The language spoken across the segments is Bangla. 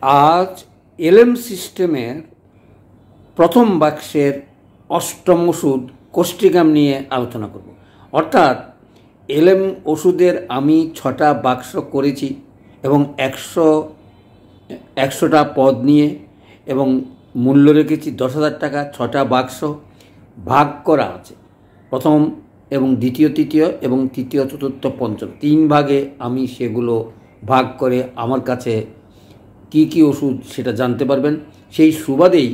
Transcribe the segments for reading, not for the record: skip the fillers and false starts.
আজ এলএম সিস্টেমের প্রথম বাক্সের অষ্টম ওষুধ কোষ্টিকাম নিয়ে আলোচনা করব। অর্থাৎ এলএম ওষুধের আমি 6টা বাক্স করেছি এবং 100টা পদ নিয়ে এবং মূল্য রেখেছি 10,000 টাকা। 6টা বাক্স ভাগ করা আছে, প্রথম এবং দ্বিতীয় তৃতীয় এবং তৃতীয় চতুর্থ পঞ্চম 3 ভাগে আমি সেগুলো ভাগ করে আমার কাছে কি কি ওষুধ সেটা জানতে পারবেন। সেই সুবাদেই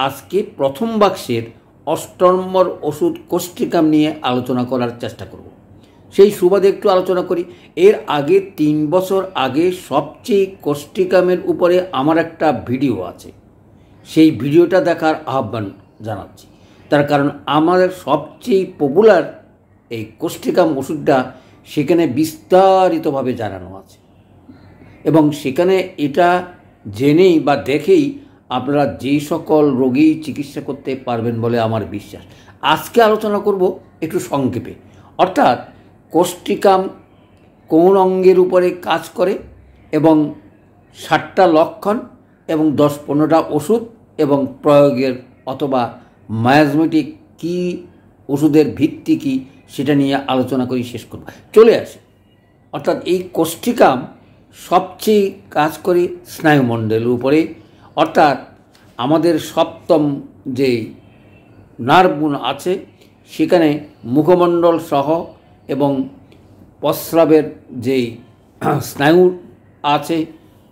আজকে প্রথম বাক্সের 8 নম্বর ওষুধ কোষ্টিকাম নিয়ে আলোচনা করার চেষ্টা করব। সেই সুবাদে একটু আলোচনা করি। এর আগে 3 বছর আগে সবচেয়ে কোষ্টিকামের উপরে আমার একটা ভিডিও আছে, সেই ভিডিওটা দেখার আহ্বান জানাচ্ছি। তার কারণ আমাদের সবচেয়ে পপুলার এই কোষ্টিকাম ওষুধটা সেখানে বিস্তারিতভাবে জানানো আছে এবং সেখানে এটা জেনেই বা দেখেই আপনারা যে সকল রোগী চিকিৎসা করতে পারবেন বলে আমার বিশ্বাস। আজকে আলোচনা করব একটু সংক্ষেপে, অর্থাৎ কোষ্টিকাম কোন অঙ্গের উপরে কাজ করে এবং 7টা লক্ষণ এবং 10-15টা ওষুধ এবং প্রয়োগের অথবা মায়াজমেটিক কি ওষুধের ভিত্তি কী সেটা নিয়ে আলোচনা করি, শেষ করব। চলে আসে অর্থাৎ এই কোষ্টিকাম সবচেয়ে কাজ করে স্নায়ুমণ্ডলের উপরে, অর্থাৎ আমাদের সপ্তম যে নার্ভগুলো আছে সেখানে মুখমণ্ডল সহ এবং প্রস্রাবের যেই স্নায়ু আছে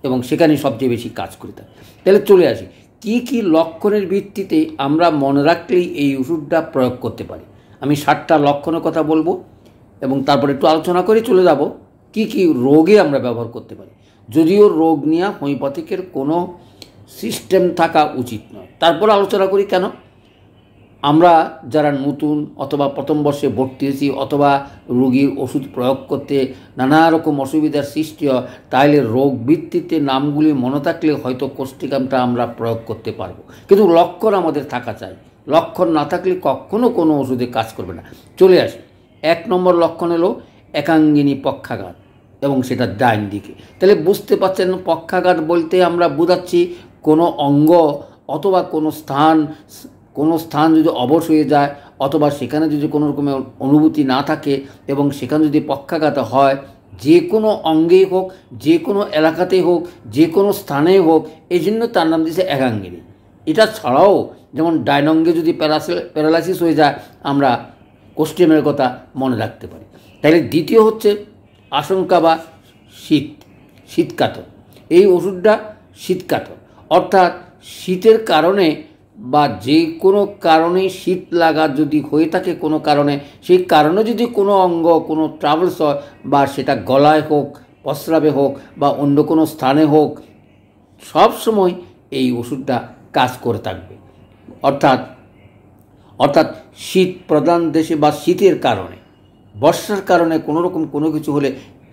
এবং সেখানে সবচেয়ে বেশি কাজ করে থাকে। তাহলে চলে আসি কি কি লক্ষণের ভিত্তিতে আমরা মনে রাখলেই এই ওষুধটা প্রয়োগ করতে পারি। আমি 7টা লক্ষণের কথা বলবো এবং তারপরে একটু আলোচনা করে চলে যাব কি কি রোগে আমরা ব্যবহার করতে পারি। যদিও রোগ নিয়ে হোমিওপ্যাথিকের কোনো সিস্টেম থাকা উচিত নয়, তারপর আলোচনা করি কেন আমরা যারা নতুন অথবা প্রথম বর্ষে ভর্তি হয়েছি অথবা রোগীর ওষুধ প্রয়োগ করতে নানা রকম অসুবিধার সৃষ্টি হয়, তাহলে রোগ ভিত্তিতে নামগুলি মনে থাকলে হয়তো কোষ্টিকামটা আমরা প্রয়োগ করতে পারবো, কিন্তু লক্ষণ আমাদের থাকা চাই। লক্ষণ না থাকলে কখনো কোনো ওষুধে কাজ করবে না। চলে আসি 1 নম্বর লক্ষণ হলো একাঙ্গিনী পক্ষাঘাত এবং সেটা ডাইন দিকে। তাহলে বুঝতে পারছেন পক্ষাঘাত বলতে আমরা বোঝাচ্ছি কোনো অঙ্গ অথবা কোনো স্থান যদি অবশ হয়ে যায় অথবা সেখানে যদি কোনো রকমের অনুভূতি না থাকে এবং সেখানে যদি পক্ষাঘাত হয়, যে কোনো অঙ্গেই হোক, যে কোনো এলাকাতেই হোক, যে কোনো স্থানেই হোক, এই জন্য তার নাম দিয়েছে একাঙ্গিনী। এটা ছাড়াও যেমন ডাইন অঙ্গে যদি প্যারালাইসিস হয়ে যায় আমরা কোষ্টিকামের কথা মনে রাখতে পারি। তাহলে দ্বিতীয় হচ্ছে আশঙ্কা বা শীতকাতর। এই ওষুধটা শীতকাতর, অর্থাৎ শীতের কারণে বা যে কোনো কারণে শীত লাগা যদি হয়ে থাকে কোনো কারণে, সেই কারণে যদি কোনো অঙ্গ কোনো ট্রাভেলস হয় বা সেটা গলায় হোক, প্রস্রাবে হোক বা অন্য কোনো স্থানে হোক, সব সময় এই ওষুধটা কাজ করে থাকবে। অর্থাৎ শীত প্রধান দেশে বা শীতের কারণে, বর্ষার কারণে কোনো রকম কোনো কিছু হলে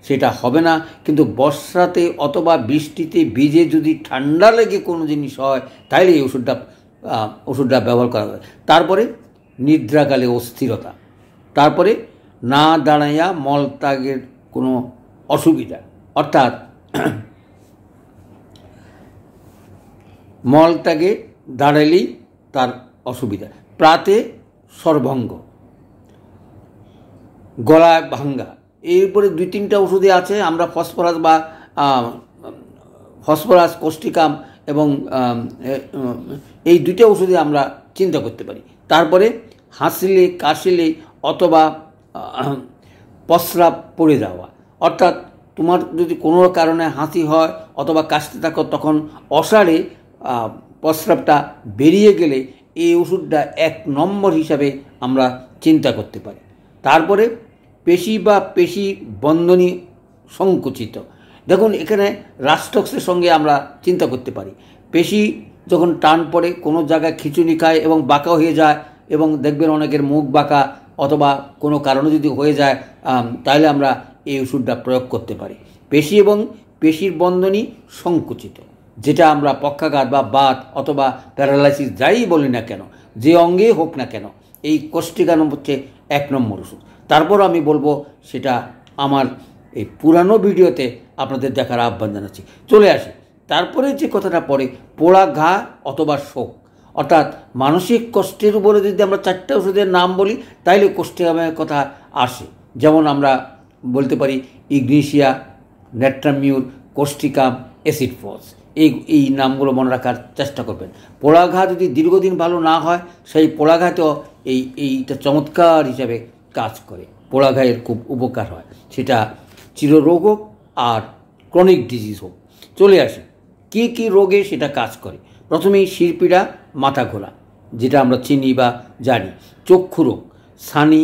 সেটা হবে না, কিন্তু বর্ষাতে অথবা বৃষ্টিতে ভিজে যদি ঠান্ডা লেগে কোনো জিনিস হয় তাহলে এই ওষুধটা ব্যবহার করা হয়। তারপরে নিদ্রাকালে অস্থিরতা, তারপরে না দাঁড়াইয়া মলত্যাগের কোনো অসুবিধা, অর্থাৎ মলত্যাগে দাঁড়ালেই তার অসুবিধা, প্রাতে সর্বঙ্গ, গলায় ভাঙ্গা। এরপরে 2-3টা ওষুধে আছে, আমরা ফসফরাস কোষ্টিকাম এবং এই 2টা ওষুধে আমরা চিন্তা করতে পারি। তারপরে হাসলে কাশিলে অথবা প্রস্রাব পড়ে যাওয়া, অর্থাৎ তোমার যদি কোনো কারণে হাসি হয় অথবা কাশতে থাকো তখন অসাড়ে প্রস্রাবটা বেরিয়ে গেলে এই ওষুধটা 1 নম্বর হিসাবে আমরা চিন্তা করতে পারি। তারপরে পেশি বা পেশি বন্ধনী সংকুচিত, দেখুন এখানে রাস্টক্সের সঙ্গে আমরা চিন্তা করতে পারি। পেশি যখন টান পড়ে কোনো জায়গায় খিঁচুনি খায় এবং বাঁকা হয়ে যায় এবং দেখবেন অনেকের মুখ বাঁকা অথবা কোনো কারণে যদি হয়ে যায় তাহলে আমরা এই ওষুধটা প্রয়োগ করতে পারি। পেশি এবং পেশির বন্ধনী সংকুচিত, যেটা আমরা পক্ষাঘাত বা বাত অথবা প্যারালাইসিস যাই বলি না কেন, যে অঙ্গেই হোক না কেন, এই কোষ্টিকাম হচ্ছে 1 নম্বর ওষুধ। তারপর আমি বলবো সেটা আমার এই পুরানো ভিডিওতে আপনাদের দেখার আহ্বান জানাচ্ছি। চলে আসি তারপরে যে কথাটা পড়ে পোড়া ঘা অথবা শোক, অর্থাৎ মানসিক কষ্টের উপরে যদি আমরা 4টে ওষুধের নাম বলি তাইলে কোষ্ঠিকামের কথা আসে। যেমন আমরা বলতে পারি ইগনিশিয়া, নেট্রামিউর, কোষ্ঠিকাম, অ্যাসিড ফস। এই নামগুলো মনে রাখার চেষ্টা করবেন। পোড়া ঘা যদি দীর্ঘদিন ভালো না হয়, সেই পোড়া ঘাতেও এইটা চমৎকার হিসাবে কাজ করে। পোড়া ঘায়ের খুব উপকার হয়, সেটা চিররোগ হোক আর ক্রনিক ডিজিজ হোক। চলে আসে কী কী রোগে সেটা কাজ করে। প্রথমেই শিরপীড়া, মাথা ঘোরা, যেটা আমরা চিনি বা জানি। চক্ষু রোগ, ছানি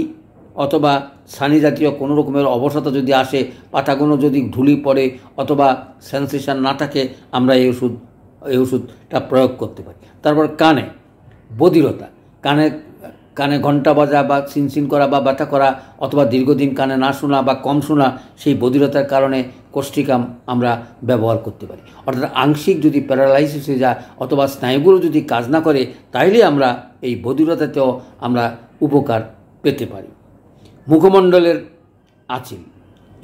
অথবা ছানি জাতীয় কোনো রকমের অবসাদ যদি আসে, পাতাগুলো যদি ঢুলি পড়ে অথবা সেন্সেশন না থাকে, আমরা এই ওষুধটা প্রয়োগ করতে পারি। তারপর কানে বধিরতা, কানে ঘণ্টা বাজা বা সিনসিন করা বা ব্যথা করা অথবা দীর্ঘদিন কানে না শোনা বা কম শোনা, সেই বধিরতার কারণে কোষ্ঠিকাম আমরা ব্যবহার করতে পারি। অর্থাৎ আংশিক যদি প্যারালাইসিস হয়ে যায় অথবা স্নায়ুগুলো যদি কাজ না করে, তাইলে আমরা এই বধিরতাতেও আমরা উপকার পেতে পারি। মুখমণ্ডলের আঁচিল,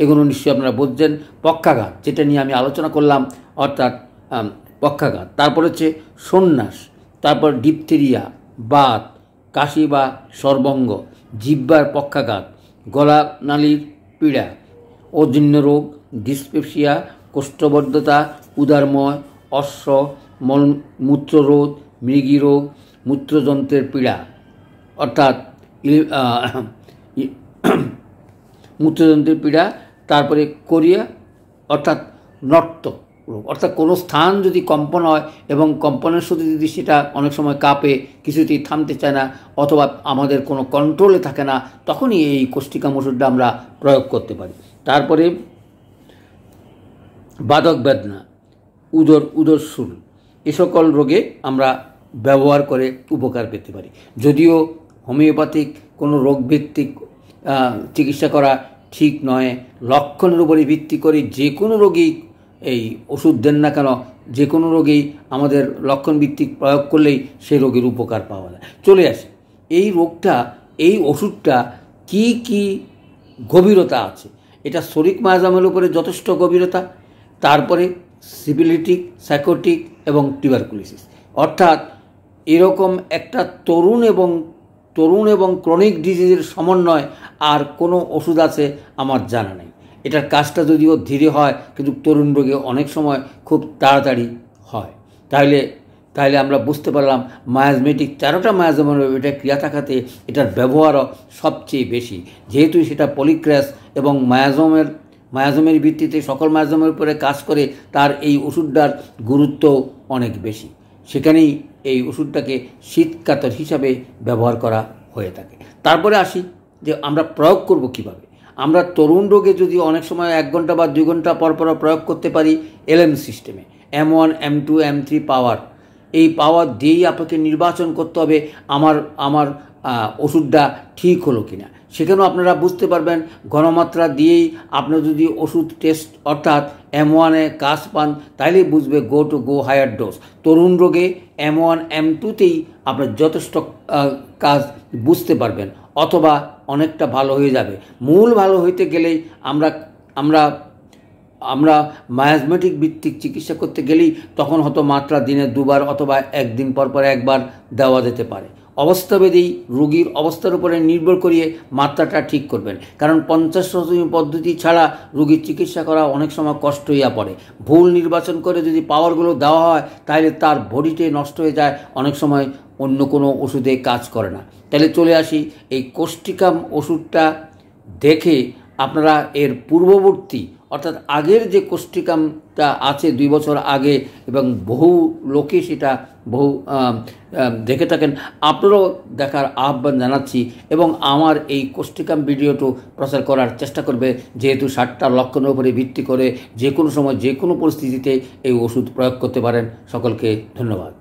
এগুলো নিশ্চয়ই আপনারা বুঝছেন। পক্ষাঘাত, যেটা নিয়ে আমি আলোচনা করলাম, অর্থাৎ পক্ষাঘাত। তারপর হচ্ছে সন্ন্যাস, তারপর ডিপথেরিয়া, বাত, কাশি বা সর্বঙ্গ, জিহ্বার পক্ষাঘাত, গলা নালীর পীড়া, অজীর্ণ রোগ, ডিসপেপসিয়া, কোষ্ঠবদ্ধতা, উদারময়, অশ্ব, মূত্ররোধ, মৃগী রোগ, মূত্রযন্ত্রের পীড়া, অর্থাৎ মূত্রযন্ত্রের পীড়া। তারপরে কোরিয়া অর্থাৎ নর্ত রোগ, অর্থাৎ কোনো স্থান যদি কম্পন হয় এবং কম্পনের সাথে যদি সেটা অনেক সময় কাঁপে, কিছুতেই থামতে চায় না অথবা আমাদের কোনো কন্ট্রোলে থাকে না, তখনই এই কোষ্ঠিকাম ওষুধটা আমরা প্রয়োগ করতে পারি। তারপরে বাদক বেদনা, উদরশুল, এ সকল রোগে আমরা ব্যবহার করে উপকার পেতে পারি। যদিও হোমিওপ্যাথিক কোনো রোগভিত্তিক চিকিৎসা করা ঠিক নয়, লক্ষণের উপরে ভিত্তি করে যে কোনো রোগী এই ওষুধ দেন না কেন, যে কোনো রোগেই আমাদের লক্ষণ ভিত্তিক প্রয়োগ করলেই সেই রোগের উপকার পাওয়া যায়। চলে আসে এই রোগটা, এই ওষুধটা কি কি গভীরতা আছে। এটা শরিক মায়াজামের উপরে যথেষ্ট গভীরতা। তারপরে সিফিলিটিক, সাইকোটিক এবং টিউবারকুলোসিস, অর্থাৎ এরকম একটা তরুণ এবং ক্রনিক ডিজিজের সমন্বয় আর কোনো ওষুধ আছে আমার জানা নেই। এটার কাজটা যদিও ধীরে হয়, কিন্তু তরুণ রোগে অনেক সময় খুব তাড়াতাড়ি হয়। তাহলে আমরা বুঝতে পারলাম মায়াজমেটিক 4টা মায়াজমের এটা ক্রিয়া থাকাতে এটার ব্যবহারও সবচেয়ে বেশি। যেহেতু সেটা পলিক্র্যাস এবং মায়াজমের ভিত্তিতে সকল মায়াজমের উপরে কাজ করে, তার এই ওষুধটার গুরুত্ব অনেক বেশি। সেখানেই এই ওষুধটাকে শীতকাতর হিসাবে ব্যবহার করা হয়ে থাকে। তারপরে আসি যে আমরা প্রয়োগ করব কিভাবে। আমরা তরুণ রোগে যদি অনেক সময় 1 ঘন্টা বা 2 ঘন্টা পর প্রয়োগ করতে পারি এলএম সিস্টেমে, M1, M2, M3 পাওয়ার। এই পাওয়ার দিয়েই আপনাকে নির্বাচন করতে হবে আমার ওষুধটা ঠিক হলো কিনা। সেখানেও আপনারা বুঝতে পারবেন ঘনমাত্রা দিয়েই আপনার যদি ওষুধ টেস্ট অর্থাৎ M1-এ কাজ পান, তাইলেই বুঝবে গো হায়ার ডোজ। তরুণ রোগে M1, M2-তেই আপনার যথেষ্ট কাজ বুঝতে পারবেন অথবা অনেকটা ভালো হয়ে যাবে। মূল ভালো হইতে গেলেই আমরা মায়াজমেটিক ভিত্তিক চিকিৎসা করতে গেলেই তখন হয়তো মাত্রা দিনে 2 বার অথবা 1 দিন পর 1 বার দেওয়া যেতে পারে। অবস্থাভেদেই রোগীর অবস্থার উপরে নির্ভর করিয়ে মাত্রাটা ঠিক করবেন, কারণ 50 পদ্ধতি ছাড়া রোগীর চিকিৎসা করা অনেক সময় কষ্ট হইয়া পড়ে। ভুল নির্বাচন করে যদি পাওয়ারগুলো দেওয়া হয়, তাহলে তার বডিতে নষ্ট হয়ে যায়, অনেক সময় অন্য কোনো ওষুধে কাজ করে না। তাহলে চলে আসি এই কোষ্ঠিকাম ওষুধটা দেখে আপনারা এর পূর্ববর্তী অর্থাৎ আগের যে কোষ্ঠিকামটা আছে 2 বছর আগে, এবং বহু লোকে সেটা দেখে থাকেন, আপনারাও দেখার আহ্বান জানাচ্ছি এবং আমার এই কোষ্ঠিকাম ভিডিওটি প্রচার করার চেষ্টা করবে, যেহেতু 7টা লক্ষণের উপরে ভিত্তি করে যে কোনো সময় যে কোনো পরিস্থিতিতে এই ওষুধ প্রয়োগ করতে পারেন। সকলকে ধন্যবাদ।